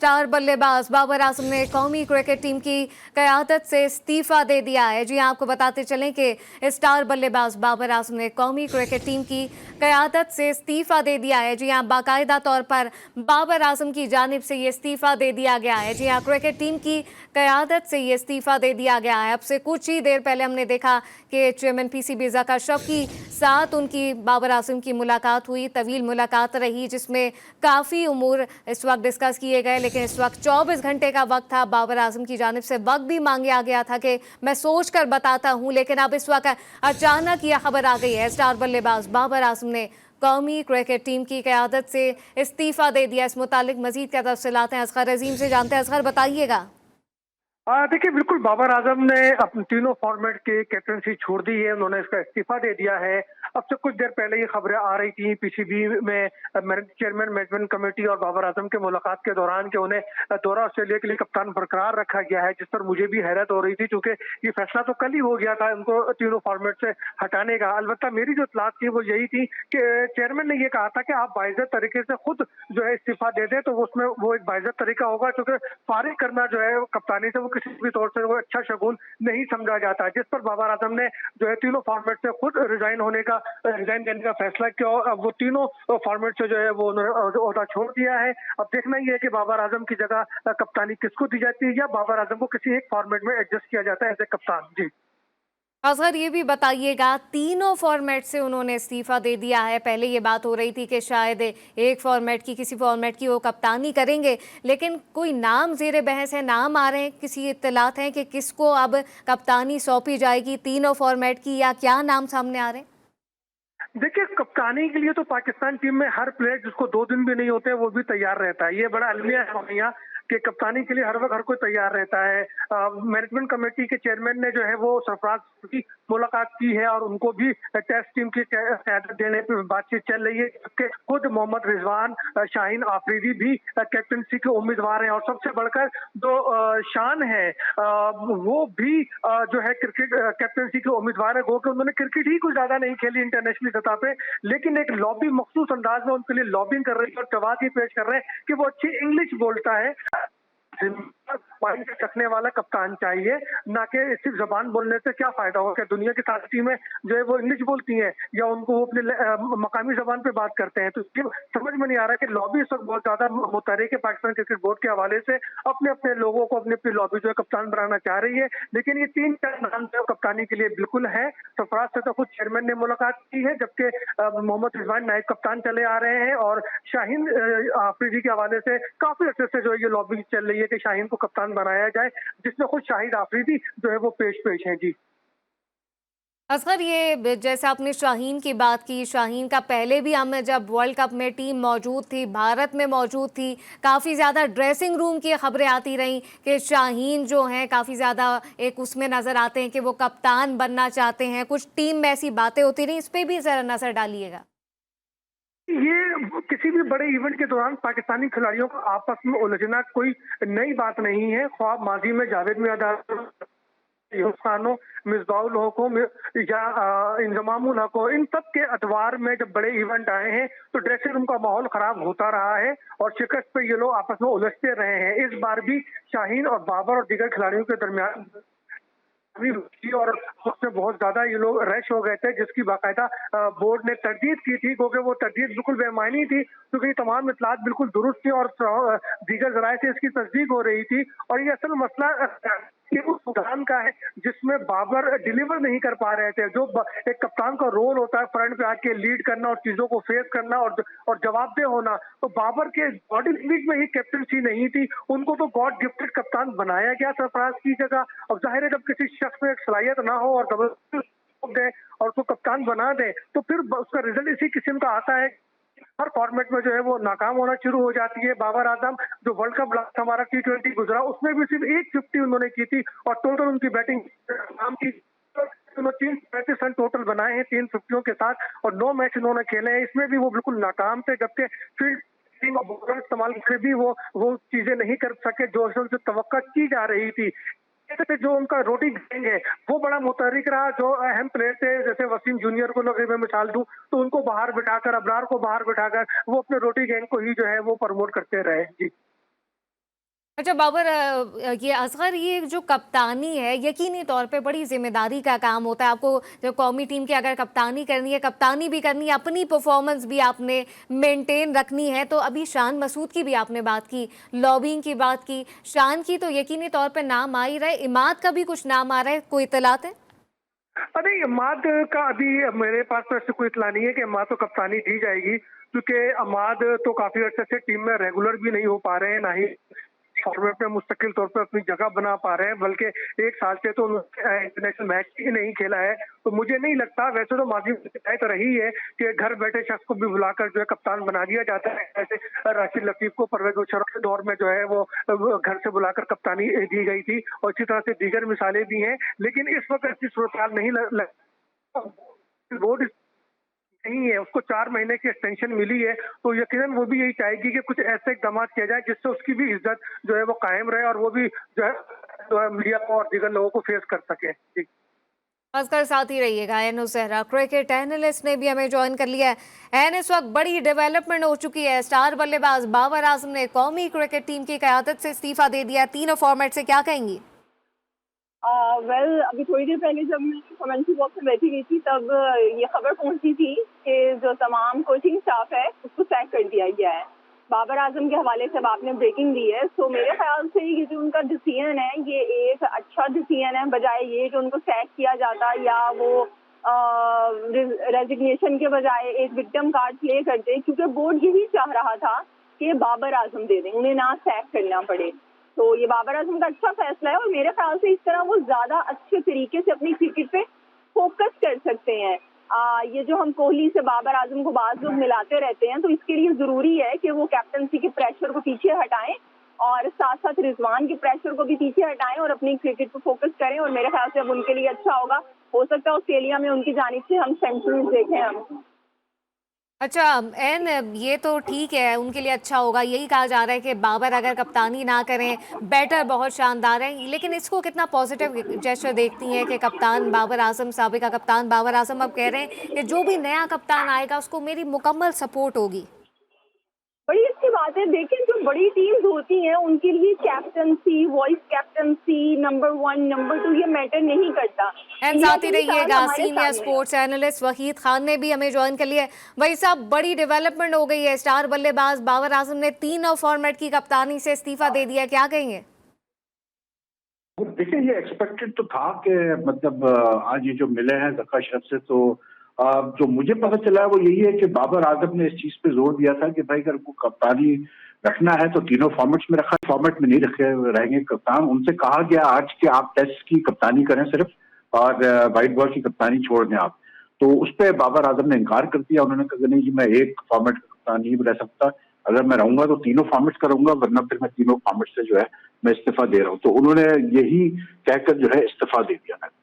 Star बल्लेबाज बाबर आजम ने कौमी क्रिकेट टीम की क़यादत से इस्तीफा दे दिया है। जी आपको बताते चलें कि स्टार बल्लेबाज बाबर आजम ने कौमी क्रिकेट टीम की क़यादत से इस्तीफा दे दिया है। जी हाँ, बाकायदा तौर पर बाबर आजम की जानिब से ये इस्तीफा दे दिया गया है। जी हाँ, क्रिकेट टीम की क़यादत से ये इस्तीफा दे दिया गया है। अब से कुछ ही देर पहले हमने देखा कि चेयरमैन पीसीबी ज़का शफ़की साथ उनकी बाबर आजम की मुलाकात हुई, तवील मुलाकात रही, जिसमें काफ़ी उमूर इस वक्त डिस्कस किए गए। लेकिन इस वक्त 24 घंटे का वक्त था, बाबर आजम की जानिब से वक्त भी मांगा गया था कि मैं सोच कर बताता हूँ, लेकिन अब इस वक्त अचानक यह खबर आ गई है, स्टार बल्लेबाज बाबर आजम ने कौमी क्रिकेट टीम की क़यादत से इस्तीफा दे दिया। इस मुतालिक मजीद क्या तफसीलात हैं, असगर अजीम से जानते हैं। असगर, बताइएगा। देखिए, बिल्कुल बाबर आजम ने अपने तीनों फॉर्मेट की कैप्टनसी छोड़ दी है। उन्होंने इसका इस्तीफा दे दिया है। अब से कुछ देर पहले ये खबरें आ रही थी पीसीबी में चेयरमैन मैनेजमेंट कमेटी और बाबर आजम के मुलाकात के दौरान कि उन्हें दौरा ऑस्ट्रेलिया के लिए कप्तान बरकरार रखा गया है, जिस पर मुझे भी हैरत हो रही थी क्योंकि ये फैसला तो कल ही हो गया था उनको तीनों फॉर्मेट से हटाने का। अलबत्ता मेरी जो इत्तलात थी वो यही थी कि चेयरमैन ने ये कहा था कि आप बाइज्जत तरीके से खुद जो है इस्तीफा दे दें, तो उसमें वो एक बाइज्जत तरीका होगा, क्योंकि फारिग करना जो है कप्तानी से वो किसी भी तौर से वो अच्छा शगुन नहीं समझा जाता। जिस पर बाबर आजम ने जो है तीनों फॉर्मेट से खुद रिजाइन देने का फैसला किया और अब वो तीनों फॉर्मेट से जो है वो ओहदा छोड़ दिया है। अब देखना ही है कि बाबर आजम की जगह कप्तानी किसको दी जाती है या बाबर आजम को किसी एक फॉर्मेट में एडजस्ट किया जाता है एज ए कप्तान। जी असगर, ये भी बताइएगा, तीनों फॉर्मेट से उन्होंने इस्तीफा दे दिया है। पहले ये बात हो रही थी कि शायद एक फॉर्मेट की, किसी फॉर्मेट की वो कप्तानी करेंगे, लेकिन कोई नाम ज़ेरे बहस है, नाम आ रहे हैं, किसी इत्तलात हैं कि किसको अब कप्तानी सौंपी जाएगी तीनों फॉर्मेट की, या क्या नाम सामने आ रहे हैं? देखिए, कप्तानी के लिए तो पाकिस्तान टीम में हर प्लेयर जिसको 2 दिन भी नहीं होते वो भी तैयार रहता है। ये बड़ा अलमिया है हमारे यहाँ कि कप्तानी के लिए हर वक्त हर कोई तैयार रहता है। मैनेजमेंट कमेटी के चेयरमैन ने जो है वो सरफराज की मुलाकात की है और उनको भी टेस्ट टीम की क़यादत देने पर बातचीत चल रही है, जबकि खुद मोहम्मद रिजवान, शाहीन आफरीदी भी कैप्टनसी के उम्मीदवार हैं। और सबसे बढ़कर जो शान है वो भी जो है क्रिकेट कैप्टनसी के उम्मीदवार है। गो कि उन्होंने क्रिकेट ही कुछ ज्यादा नहीं खेली इंटरनेशनल सतह पे, लेकिन एक लॉबी मखसूस अंदाज में उनके लिए लॉबिंग कर रही है और जवाब ही पेश कर रहे हैं कि वो अच्छी इंग्लिश बोलता है। पॉइंट रखने वाला कप्तान चाहिए, ना कि सिर्फ जबान बोलने से क्या फायदा हो। क्या दुनिया की सारी टीमें जो है वो इंग्लिश बोलती हैं या उनको वो अपने मकामी जबान पे बात करते हैं? तो ये समझ में नहीं आ रहा कि लॉबी इस वक्त बहुत ज्यादा मुतहरिक है पाकिस्तान क्रिकेट बोर्ड के हवाले से, अपने अपने लोगों को अपनी अपनी लॉबी जो है कप्तान बनाना चाह रही है। लेकिन ये 3-4 नाम जो कप्तानी के लिए बिल्कुल है। सरफराज से तो खुद चेयरमैन ने मुलाकात की है, जबकि मोहम्मद रिजवान नायब कप्तान चले आ रहे हैं और शाहीन आफरीदी के हवाले से काफी अच्छे से जो है ये लॉबी चल रही है कि शाहीन को कप्तान बनाया जाए, जिसमें खुद शाहिद आफरीदी जो है वो पेश हैं। जी असगर, ये जैसे आपने शाहीन की बात की, शाहीन का पहले भी हम जब वर्ल्ड कप में टीम मौजूद थी, भारत में मौजूद थी, काफ़ी ज़्यादा ड्रेसिंग रूम की खबरें आती रहीं कि शाहीन जो हैं काफ़ी ज़्यादा एक उसमें नज़र आते हैं कि वो कप्तान बनना चाहते हैं। कुछ टीम में ऐसी बातें होती रहीं, इस पर भी ज़रा नज़र डालिएगा। ये किसी भी बड़े इवेंट के दौरान पाकिस्तानी खिलाड़ियों को आपस में उलझना कोई नई बात नहीं है। ख्वाब माजी में जावेद मियां खानो, मिसबाउल हक हो या इंजमामुल हक हो, इन सब के अतवार में जब बड़े इवेंट आए हैं तो ड्रेसिंग रूम का माहौल खराब होता रहा है और शिकस्त पे ये लोग आपस में उलझते रहे हैं। इस बार भी शाहीन और बाबर और दीगर खिलाड़ियों के दरमियान और उसमें बहुत ज्यादा ये लोग रश हो गए थे, जिसकी बाकायदा बोर्ड ने तरदीद की थी, क्योंकि वो तरदीद बिल्कुल बेमानी थी, क्योंकि ये तमाम इतलात बिल्कुल दुरुस्त थी और दीगर जराये से इसकी तस्दीक हो रही थी। और ये असल मसला उस उड़ान का है जिसमें बाबर डिलीवर नहीं कर पा रहे थे। जो एक कप्तान का रोल होता है फ्रंट पे आके लीड करना और चीजों को फेस करना और जवाबदेह होना, तो बाबर के बॉडी लैंग्वेज में ही कैप्टनसी नहीं थी। उनको तो गॉड गिफ्टेड कप्तान बनाया गया सरफराज की जगह। अब जाहिर है जब किसी शख्स में एक सलाहियत ना हो और दे और उसको कप्तान बना दे तो फिर उसका रिजल्ट इसी किस्म का आता है। हर फॉर्मेट में जो है वो नाकाम होना शुरू हो जाती है। बाबर आजम जो वर्ल्ड कप लास्ट हमारा T20 गुजरा उसमें भी सिर्फ 150 उन्होंने की थी और टोटल उनकी बैटिंग नाम की 335 रन टोटल बनाए हैं 350 के साथ और 9 मैच उन्होंने खेले हैं। इसमें भी वो बिल्कुल नाकाम थे, जबकि फील्ड इस्तेमाल करके भी वो चीजें नहीं कर सके जो उनसे तवक्का की जा रही थी। जो उनका रोटी गैंग है वो बड़ा मुतहरिक रहा। जो अहम प्लेयर थे जैसे वसीम जूनियर को अगर मैं मिसाल दूं तो उनको बाहर बिठाकर, अबरार को बाहर बिठाकर वो अपने रोटी गैंग को ही जो है वो प्रमोट करते रहे। जी अच्छा बाबर, ये असगर, ये जो कप्तानी है यकीनी तौर पे बड़ी जिम्मेदारी का काम होता है। आपको जो कौमी टीम की अगर कप्तानी करनी है, कप्तानी भी करनी है, अपनी परफॉर्मेंस भी आपने मेंटेन रखनी है। तो अभी शान मसूद की भी आपने बात की, लॉबिंग की बात की, शान की तो यकीनी तौर पे नाम आ ही रहा है, इमाद का भी कुछ नाम आ रहा है, कोई इत्तलात है? अरे अमाद का अभी मेरे पास तो ऐसे कोई इतला नहीं है कि अमाद को कप्तानी दी जाएगी, क्योंकि अमाद तो काफी अर्से से टीम में रेगुलर भी नहीं हो पा रहे हैं, ना ही फॉर्मेट में मुस्तकिल तौर पर अपनी जगह बना पा रहे हैं, बल्कि एक साल से तो इंटरनेशनल मैच ही नहीं खेला है। तो मुझे नहीं लगता, वैसे तो माजी में शिकायत रही है कि घर बैठे शख्स को भी बुलाकर जो है कप्तान बना दिया जाता है। जैसे राशिद लतीफ को परवेज मुशर्रफ के दौर में जो है वो घर से बुलाकर कप्तानी दी गई थी, और इसी तरह से दीगर मिसालें भी हैं। लेकिन इस वक्त ऐसी सूरत नहीं बोर्ड नहीं है, उसको 4 महीने की एक्सटेंशन मिली है, तो यकीनन वो भी यही चाहेगी कि कुछ ऐसे इकदाम किया जाए जिससे उसकी भी इज्जत जो है वो कायम रहे, और वो भी जो है मीडिया को और दीगर लोगों को फेस कर सके। जी, खासकर साथ ही रहिएगा। एन सहरा क्रिकेट एनालिस्ट ने भी हमें ज्वाइन कर लिया है। एन, इस वक्त बड़ी डेवलपमेंट हो चुकी है। स्टार बल्लेबाज बाबर आजम ने कौमी क्रिकेट टीम की क़यादत से इस्तीफा दे दिया, तीनों फॉर्मेट से, क्या कहेंगी? अभी थोड़ी देर पहले जब मैं कमेंट्री बॉक्स में बैठी हुई थी, तब ये खबर पहुंची थी कि जो तमाम कोचिंग स्टाफ है उसको सैक कर दिया गया है। बाबर आजम के हवाले से अब आपने ब्रेकिंग दी है, तो मेरे ख्याल से ये जो उनका डिसीजन है ये एक अच्छा डिसीजन है, बजाय ये कि उनको सैक किया जाता या वो रेजिग्नेशन के बजाय एक विक्टिम कार्ड प्ले करते, क्योंकि बोर्ड यही चाह रहा था कि बाबर आजम दे दें, उन्हें ना सैक करना पड़े। तो ये बाबर आजम का अच्छा फैसला है, और मेरे ख्याल से इस तरह वो ज्यादा अच्छे तरीके से अपनी क्रिकेट पे फोकस कर सकते हैं। ये जो हम कोहली से बाबर आजम को बाज लोग मिलाते रहते हैं, तो इसके लिए जरूरी है कि वो कैप्टनसी के प्रेशर को पीछे हटाएं, और साथ साथ रिजवान के प्रेशर को भी पीछे हटाएं और अपनी क्रिकेट पे फोकस करें। और मेरे ख्याल से अब उनके लिए अच्छा होगा, हो सकता है ऑस्ट्रेलिया में उनकी जानिब से हम सेंचुरीज देखें हम। अच्छा एन, ये तो ठीक है, उनके लिए अच्छा होगा। यही कहा जा रहा है कि बाबर अगर कप्तानी ना करें, बैटर बहुत शानदार है, लेकिन इसको कितना पॉजिटिव जेस्चर देखती हैं कि कप्तान बाबर आजम, साबिका कप्तान बाबर आजम अब कह रहे हैं कि जो भी नया कप्तान आएगा उसको मेरी मुकम्मल सपोर्ट होगी। बड़ी अच्छी बात है। देखिए, जो बड़ी टीम्स होती हैं उनके लिए captaincy, vice captaincy, number 1 number 2 ये मैटर नहीं करता। एंड इंडिया साथ ही की मिसाल रहिएगा, हमारे सीनियर सामने है। स्पोर्ट्स एनालिस्ट वहीद खान ने भी हमें ज्वाइन कर लिया है। वही साहब, बड़ी डेवलपमेंट हो गई है, स्टार बल्लेबाज बाबर आजम ने तीनों फॉर्मेट की कप्तानी से इस्तीफा दे दिया, क्या कहेंगे? देखिए, ये एक्सपेक्टेड तो था कि मतलब आज ये जो मिले हैं जका अशरफ से, तो जो मुझे पता चला है वो यही है कि बाबर आजम ने इस चीज पे जोर दिया था कि भाई अगर वो कप्तानी रखना है तो तीनों फॉर्मेट्स में रखा, फॉर्मेट में नहीं रखे रहेंगे कप्तान। उनसे कहा गया आज कि आप टेस्ट की कप्तानी करें सिर्फ, और व्हाइट बॉल की कप्तानी छोड़ दें आप। तो उस पर बाबर आजम ने इनकार कर दिया। उन्होंने कहा नहीं जी, मैं एक फॉर्मेट का कप्तान नहीं रह सकता, अगर मैं रहूंगा तो तीनों फॉर्मेट का रहूंगा, वरना फिर मैं तीनों फॉर्मेट से जो है मैं इस्तीफा दे रहा हूँ। तो उन्होंने यही कहकर जो है इस्तीफा दे दिया है।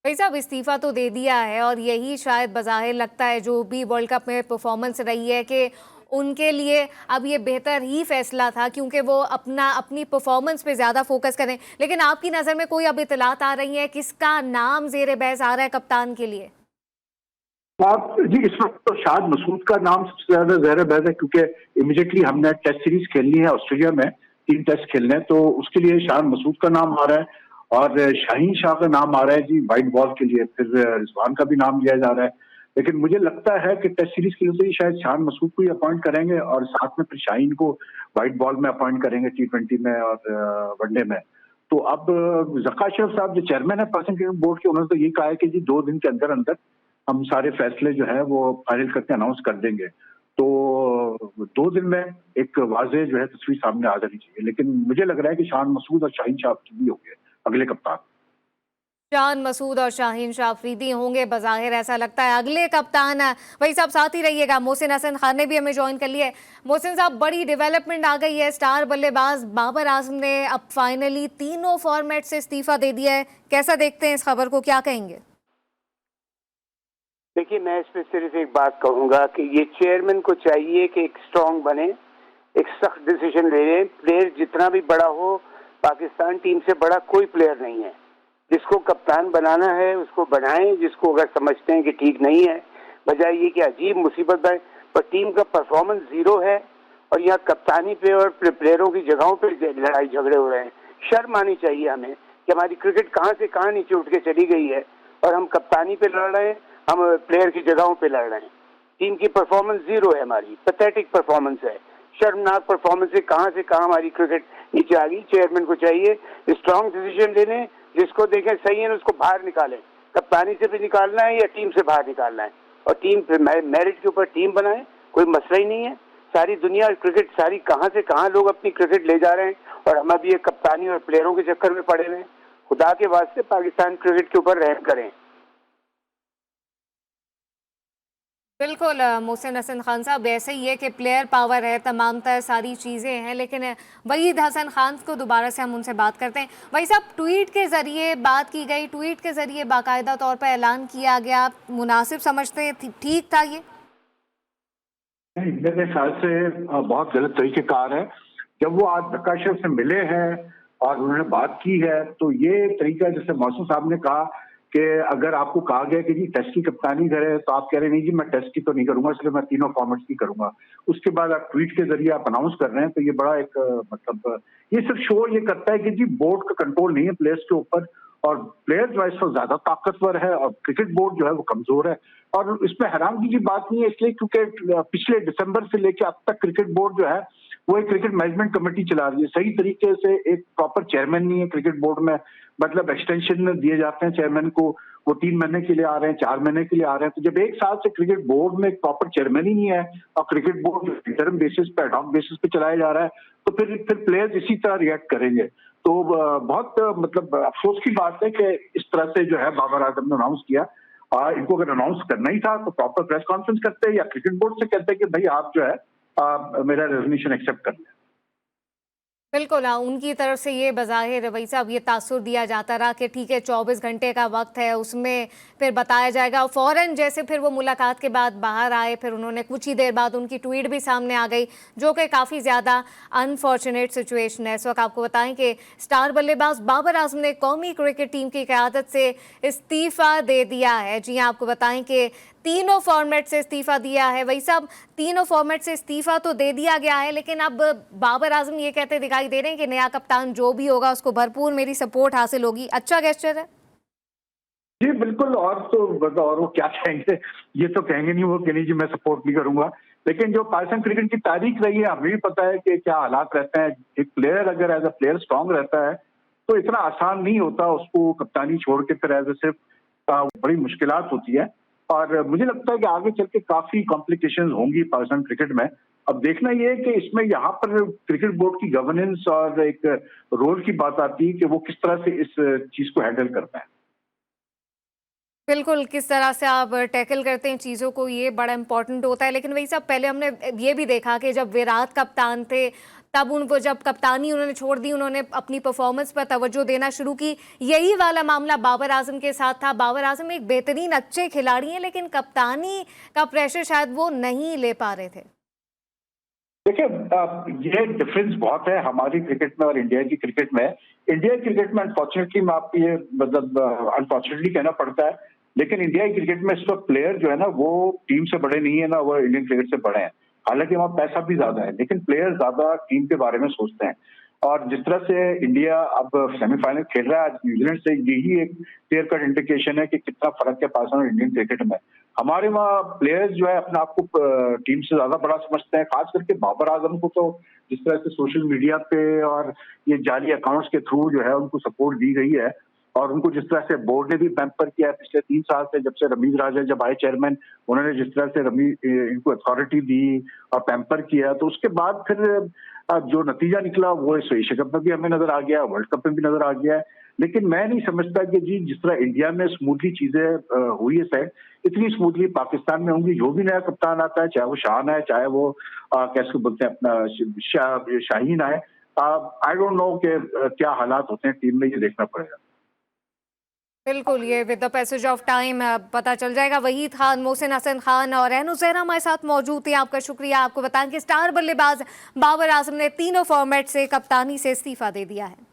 भाई साहब, इस्तीफा तो दे दिया है, और यही शायद बज़ाहिर लगता है जो भी वर्ल्ड कप में परफॉर्मेंस रही है कि उनके लिए अब ये बेहतर ही फैसला था, क्योंकि वो अपनी परफॉर्मेंस पे ज़्यादा फोकस करें। लेकिन आपकी नज़र में कोई अब इतलात आ रही है, किसका नाम ज़ेर बहस आ रहा है कप्तान के लिए? आप जी, इस वक्त तो शाद मसूद का नाम सबसे ज्यादा ज़ेर बहस है, क्योंकि इमीडिएटली हमने टेस्ट सीरीज खेलनी है ऑस्ट्रेलिया में, 3 टेस्ट खेलने हैं, तो उसके लिए शाद मसूद का नाम आ रहा है, और शाहीन शाह का नाम आ रहा है जी व्हाइट बॉल के लिए, फिर रिजवान का भी नाम लिया जा रहा है। लेकिन मुझे लगता है कि टेस्ट सीरीज के लिए तो शायद शान मसूद को ही अपॉइंट करेंगे, और साथ में फिर शाहीन को व्हाइट बॉल में अपॉइंट करेंगे T20 में और वनडे में। तो अब जका अशरफ साहब जो चेयरमैन है पाकिस्तान क्रिकेट बोर्ड के, उन्होंने तो ये कहा है कि जी 2 दिन के अंदर अंदर हम सारे फैसले जो है वो फाइनल करके अनाउंस कर देंगे। तो 2 दिन में एक वाज़ेह जो है तस्वीर सामने आ जानी चाहिए। लेकिन मुझे लग रहा है कि शान मसूद और शाहीन शाह अफरीदी हो गए अगले कप्तान। शान मसूद और शाहीन शाह अफरीदी होंगे, बज़ाहिर ऐसा लगता है अगले कप्तान। वही साहब, साथ ही रहिएगा, मोहसिन हसन खान ने भी हमें ज्वाइन कर लिया है। मोहसिन साहब, बड़ी डेवलपमेंट आ गई है, स्टार बल्लेबाज बाबर आजम ने अब फाइनली तीनों फॉर्मेट से इस्तीफा दे दिया है, कैसा देखते हैं इस खबर को, क्या कहेंगे? देखिए, मैं इस पर सिर्फ एक बात कहूंगा कि ये चेयरमैन को चाहिए कि एक स्ट्रांग बने, एक सख्त डिसीजन ले लें। प्लेयर जितना भी बड़ा हो, पाकिस्तान टीम से बड़ा कोई प्लेयर नहीं है। जिसको कप्तान बनाना है उसको बनाएं, जिसको अगर समझते हैं कि ठीक नहीं है, बजाय ये कि अजीब मुसीबत है। पर टीम का परफॉर्मेंस 0 है, और यहाँ कप्तानी पे और प्लेयरों की जगहों पे लड़ाई झगड़े हो रहे हैं। शर्म आनी चाहिए हमें कि हमारी क्रिकेट कहाँ से कहाँ नीचे उठ के चली गई है और हम कप्तानी पे लड़ रहे हैं, हम प्लेयर की जगहों पे लड़ रहे हैं। टीम की परफॉर्मेंस जीरो है, हमारी पैथेटिक परफॉर्मेंस है, शर्मनाक परफॉर्मेंस है। कहाँ से कहाँ हमारी क्रिकेट नीचे आ गई। चेयरमैन को चाहिए स्ट्रांग डिसीजन लेने, जिसको देखें सही है उसको बाहर निकालें। कप्तानी से भी निकालना है या टीम से बाहर निकालना है, और टीम पे मेरिट के ऊपर टीम बनाए, कोई मसला ही नहीं है। सारी दुनिया क्रिकेट, सारी कहाँ से कहाँ लोग अपनी क्रिकेट ले जा रहे हैं और हम अभी ये कप्तानी और प्लेयरों के चक्कर में पड़े हुए हैं। खुदा के वास्ते पाकिस्तान क्रिकेट के ऊपर रहम करें। बिल्कुल मोहसिन हसन खान साहब, ऐसे ही है कि प्लेयर पावर है, तमाम तर सारी चीज़ें हैं, लेकिन वहीद हसन खान को दोबारा से हम उनसे बात करते हैं। वही साहब, ट्वीट के ज़रिए बात की गई, ट्वीट के ज़रिए बाकायदा तौर पर ऐलान किया गया, मुनासिब समझते हैं, ठीक था ये? मेरे ख्याल से बहुत गलत तरीक़ेकार है। जब वो आज प्रकाश से मिले हैं और उन्होंने बात की है, तो ये तरीका, जैसे मौसम साहब ने कहा कि अगर आपको कहा गया कि जी टेस्ट की कप्तानी करे, तो आप कह रहे नहीं जी मैं टेस्ट की तो नहीं करूंगा, इसलिए मैं तीनों फॉर्मेट्स की करूंगा। उसके बाद आप ट्वीट के जरिए आप अनाउंस कर रहे हैं, तो ये बड़ा एक मतलब ये सिर्फ शो ये करता है कि जी बोर्ड का कंट्रोल नहीं है प्लेयर्स के ऊपर, और प्लेयर जो है इस वक्त ज्यादा ताकतवर है और क्रिकेट बोर्ड जो है वो कमजोर है। और इसमें हैरानगी की बात नहीं है, इसलिए क्योंकि पिछले दिसंबर से लेकर अब तक क्रिकेट बोर्ड जो है वो एक क्रिकेट मैनेजमेंट कमेटी चला रही है। सही तरीके से एक प्रॉपर चेयरमैन नहीं है क्रिकेट बोर्ड में, मतलब एक्सटेंशन दिए जाते हैं चेयरमैन को, वो 3 महीने के लिए आ रहे हैं, 4 महीने के लिए आ रहे हैं। तो जब 1 साल से क्रिकेट बोर्ड में एक प्रॉपर चेयरमैन ही नहीं है और क्रिकेट बोर्ड इंटरम बेसिस पे, एडहॉक बेसिस पे चलाया जा रहा है, तो फिर प्लेयर्स इसी तरह रिएक्ट करेंगे। तो बहुत मतलब अफसोस की बात है कि इस तरह से जो है बाबर आजम ने अनाउंस किया। इनको अगर अनाउंस करना ही था तो प्रॉपर प्रेस कॉन्फ्रेंस करते या क्रिकेट बोर्ड से कहते कि भाई आप जो है मेरा रेजोल्यूशन एक्सेप्ट कर लें। बिल्कुल हाँ, उनकी तरफ से ये बज़ाहिर वही साहब ये तासुर दिया जाता रहा कि ठीक है 24 घंटे का वक्त है, उसमें फिर बताया जाएगा। और फ़ौरन जैसे फिर वो मुलाकात के बाद बाहर आए, फिर उन्होंने कुछ ही देर बाद उनकी ट्वीट भी सामने आ गई, जो कि काफ़ी ज़्यादा अनफॉर्चुनेट सिचुएशन है। इस वक्त आपको बताएं कि स्टार बल्लेबाज बाबर आजम ने कौमी क्रिकेट टीम की क़यादत से इस्तीफ़ा दे दिया है। जी हाँ, आपको बताएं कि तीनों फॉर्मेट से इस्तीफ़ा दिया है। वही साहब, तीनों फॉर्मेट से इस्तीफ़ा तो दे दिया गया है, लेकिन अब बाबर आजम ये कहते दिखाई दे रहे हैं कि नया कप्तान जो भी होगा उसको भरपूर मेरी सपोर्ट हासिल होगी। अच्छा गेस्चर है जी बिल्कुल। और तो और वो क्या कहेंगे, ये तो कहेंगे नहीं वो कि नहीं जी मैं सपोर्ट नहीं करूंगा। लेकिन जो पाकिस्तान क्रिकेट की तारीख रही है, हमें भी पता है कि क्या हालात रहते हैं। एक प्लेयर अगर एज अ प्लेयर स्ट्रांग रहता है तो इतना आसान नहीं होता उसको कप्तानी छोड़ के फिर एज ए सिर्फ बड़ी मुश्किलात होती है। और मुझे लगता है कि आगे चल के काफी कॉम्प्लिकेशंस होंगी पाकिस्तान क्रिकेट में। अब देखना ये है कि इसमें यहाँ पर क्रिकेट बोर्ड की गवर्नेंस और एक रोल की बात आती है कि वो किस तरह से इस चीज को हैंडल करता है। बिल्कुल, किस तरह से आप टैकल करते हैं चीज़ों को, ये बड़ा इंपॉर्टेंट होता है। लेकिन वही साहब, पहले हमने ये भी देखा कि जब विराट कप्तान थे तब उनको जब कप्तानी उन्होंने छोड़ दी, उन्होंने अपनी परफॉर्मेंस पर तवज्जो देना शुरू की। यही वाला मामला बाबर आजम के साथ था। बाबर आजम एक बेहतरीन अच्छे खिलाड़ी हैं, लेकिन कप्तानी का प्रेशर शायद वो नहीं ले पा रहे थे। देखिए ये डिफरेंस बहुत है हमारी क्रिकेट में और इंडिया की क्रिकेट में। इंडिया क्रिकेट में अनफॉर्चुनेटली मैं आपको ये मतलब अनफॉर्चुनेटली कहना पड़ता है, लेकिन इंडिया क्रिकेट में इस वक्त प्लेयर जो है ना वो टीम से बड़े नहीं है ना वो इंडियन क्रिकेट से बड़े हैं। हालांकि वहाँ पैसा भी ज्यादा है, लेकिन प्लेयर ज्यादा टीम के बारे में सोचते हैं। और जिस तरह से इंडिया अब सेमीफाइनल खेल रहा है आज न्यूजीलैंड से, यही एक क्लियर कट इंडिकेशन है कि कितना फर्क है पाकिस्तान और इंडियन क्रिकेट में। हमारे वहाँ प्लेयर्स जो है अपने आप को टीम से ज्यादा बड़ा समझते हैं। खास करके बाबर आजम को तो जिस तरह से सोशल मीडिया पे और ये जाली अकाउंट्स के थ्रू जो है उनको सपोर्ट दी गई है, और उनको जिस तरह से बोर्ड ने भी पैम्पर किया है पिछले 3 साल से, जब से रमीज राजा जब आए चेयरमैन, उन्होंने जिस तरह से इनको अथॉरिटी दी और पैम्पर किया, तो उसके बाद फिर जो नतीजा निकला वो इस एशिया कप में भी हमें नजर आ गया, वर्ल्ड कप में भी नजर आ गया है। लेकिन मैं नहीं समझता कि जी जिस तरह इंडिया में स्मूथली चीजें हुई है सेट, इतनी स्मूथली पाकिस्तान में होंगी। जो भी नया कप्तान आता है, चाहे वो शान है, चाहे वो कैसे बोलते हैं अपना शाहीन आए, आई डोंट नो कि क्या हालात होते हैं टीम में, ये देखना पड़ेगा। बिल्कुल, ये with the passage of time पता चल जाएगा। वहीद खान, मोहसिन हसन खान और एनुज़ैरा हमारे साथ मौजूद थी। आपका शुक्रिया। आपको बताएं कि स्टार बल्लेबाज बाबर आजम ने तीनों फॉर्मेट से कप्तानी से इस्तीफा दे दिया है।